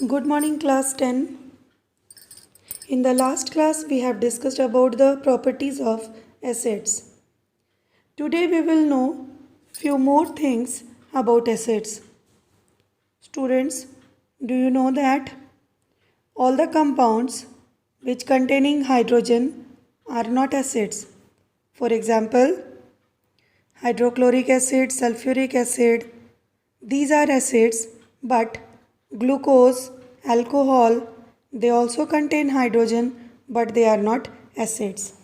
Good morning, class 10. In the last class, we have discussed about the properties of acids. Today, we will know few more things about acids. Students, do you know that all the compounds which containing hydrogen are not acids? For example, hydrochloric acid, sulfuric acid, these are acids, but glucose, alcohol, they also contain hydrogen, but they are not acids.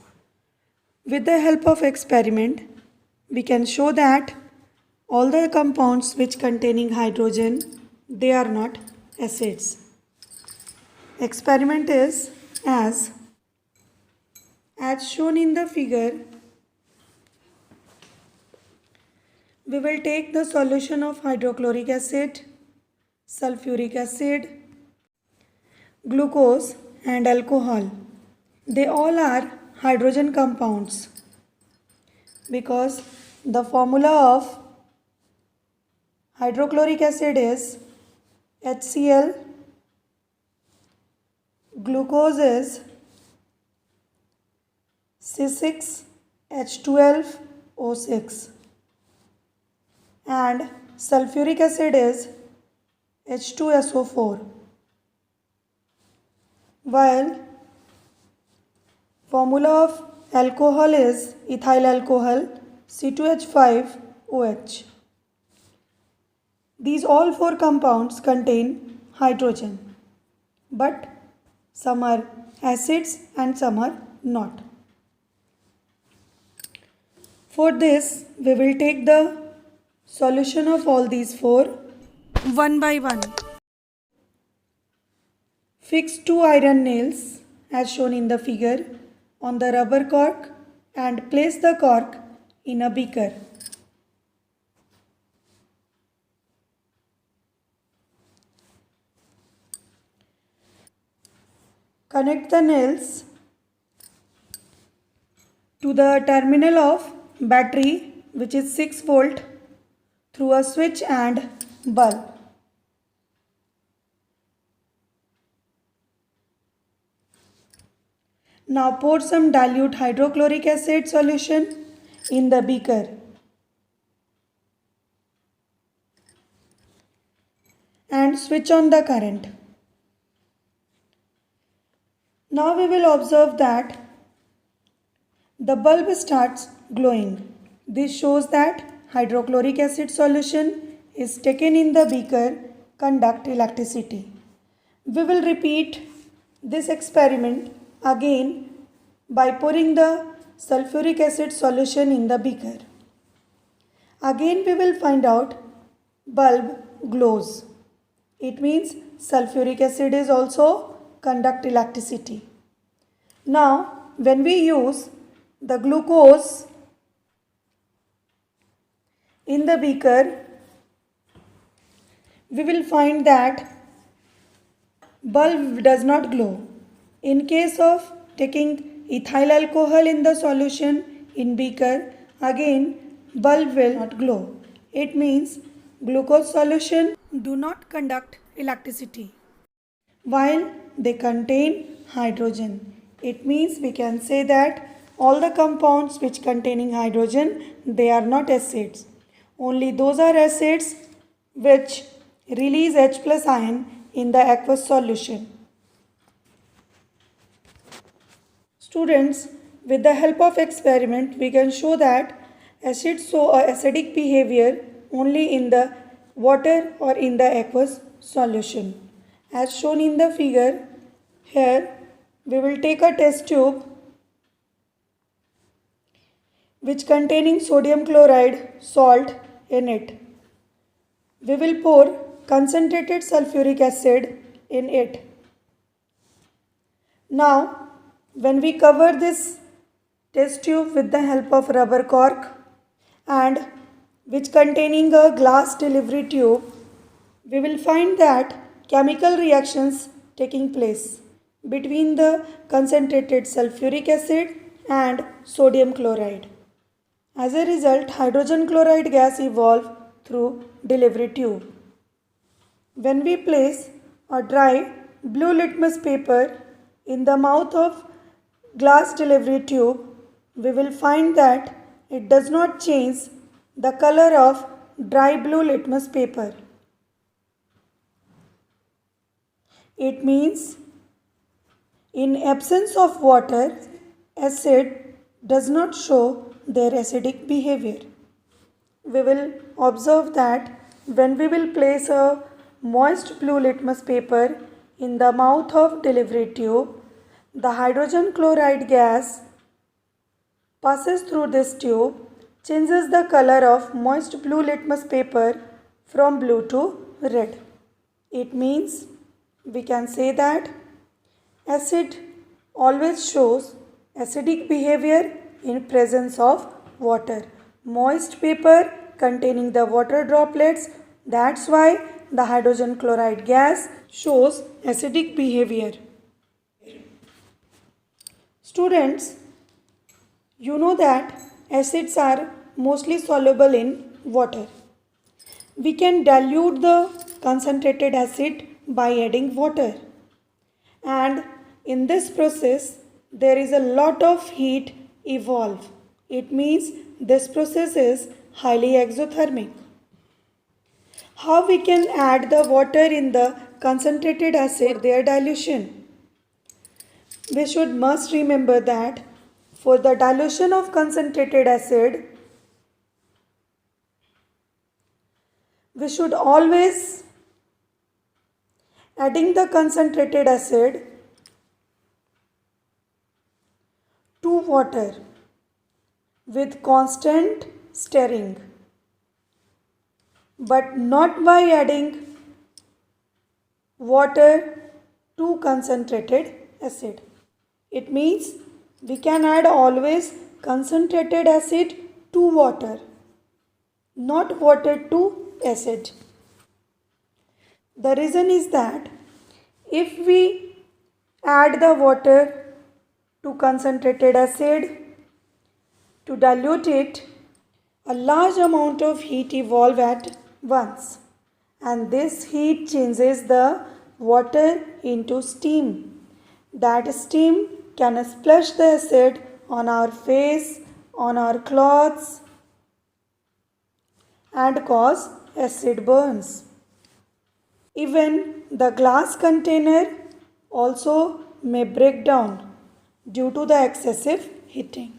With the help of experiment, we can show that all the compounds which containing hydrogen, they are not acids. Experiment is as shown in the figure. We will take the solution of hydrochloric acid, sulfuric acid, glucose and alcohol. They all are hydrogen compounds because the formula of hydrochloric acid is HCl, glucose is C6H12O6 and sulfuric acid is H2SO4, while formula of alcohol is ethyl alcohol C2H5OH. These all four compounds contain hydrogen, but some are acids and some are not. For this, we will take the solution of all these four one by one. Fix two iron nails as shown in the figure on the rubber cork and place the cork in a beaker. Connect the nails to the terminal of battery, which is 6 volt, through a switch and bulb. Now pour some dilute hydrochloric acid solution in the beaker and switch on the current. Now we will observe that the bulb starts glowing. This shows that hydrochloric acid solution is taken in the beaker conduct electricity. We will repeat this experiment again by pouring the sulfuric acid solution in the beaker. Again we will find out bulb glows. It means sulfuric acid is also conduct electricity. Now when we use the glucose in the beaker, we will find that bulb does not glow. In case of taking ethyl alcohol in the solution in beaker, again bulb will not glow. It means glucose solution do not conduct electricity while they contain hydrogen. It means we can say that all the compounds which containing hydrogen, they are not acids. Only those are acids which release H plus ion in the aqueous solution. Students, with the help of experiment, we can show that acids show a acidic behavior only in the water or in the aqueous solution. As shown in the figure, here we will take a test tube which containing sodium chloride salt in it. We will pour concentrated sulfuric acid in it. Now, when we cover this test tube with the help of rubber cork and which containing a glass delivery tube, we will find that chemical reactions taking place between the concentrated sulfuric acid and sodium chloride. As a result, hydrogen chloride gas evolves through delivery tube. When we place a dry blue litmus paper in the mouth of glass delivery tube, we will find that it does not change the color of dry blue litmus paper. It means in absence of water, acid does not show their acidic behavior. We will observe that when we will place a moist blue litmus paper in the mouth of delivery tube, the hydrogen chloride gas passes through this tube, changes the color of moist blue litmus paper from blue to red. It means we can say that acid always shows acidic behavior in presence of water. Moist paper containing the water droplets, that's why the hydrogen chloride gas shows acidic behavior. Students, you know that acids are mostly soluble in water. We can dilute the concentrated acid by adding water. And in this process, there is a lot of heat evolve. It means this process is highly exothermic. How we can add the water in the concentrated acid for their dilution? We should must remember that for the dilution of concentrated acid, we should always adding the concentrated acid to water with constant stirring, but not by adding water to concentrated acid. It means we can add always concentrated acid to water, not water to acid. The reason is that if we add the water to concentrated acid to dilute it, a large amount of heat evolve at once, and this heat changes the water into steam. That steam can splash the acid on our face, on our clothes, and cause acid burns. Even the glass container also may break down due to the excessive heating.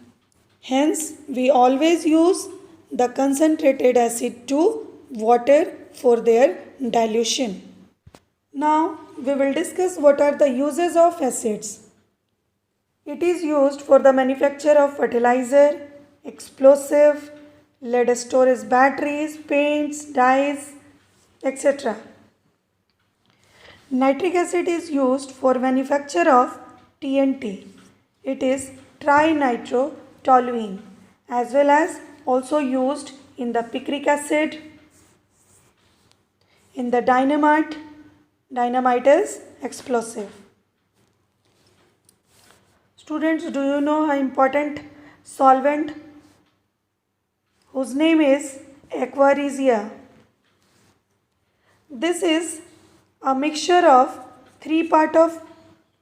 Hence, we always use the concentrated acid to water for their dilution. Now, we will discuss what are the uses of acids. It is used for the manufacture of fertilizer, explosive, lead storage batteries, paints, dyes, etc. Nitric acid is used for manufacture of TNT. It is trinitrotoluene, as well as also used in the picric acid, in the dynamite. Dynamite is explosive. Students, do you know an important solvent whose name is aqua regia? This is a mixture of 3 parts of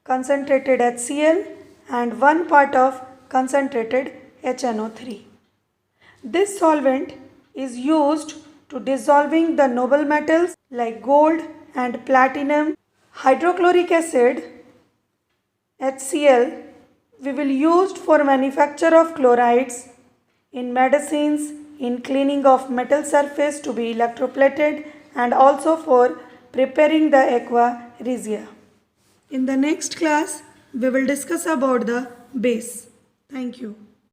concentrated HCl and 1 part of concentrated HNO3. This solvent is used to dissolving the noble metals like gold and platinum. Hydrochloric acid, HCl, we will use for manufacture of chlorides, in medicines, in cleaning of metal surface to be electroplated, and also for preparing the aqua regia. In the next class, we will discuss about the base. Thank you.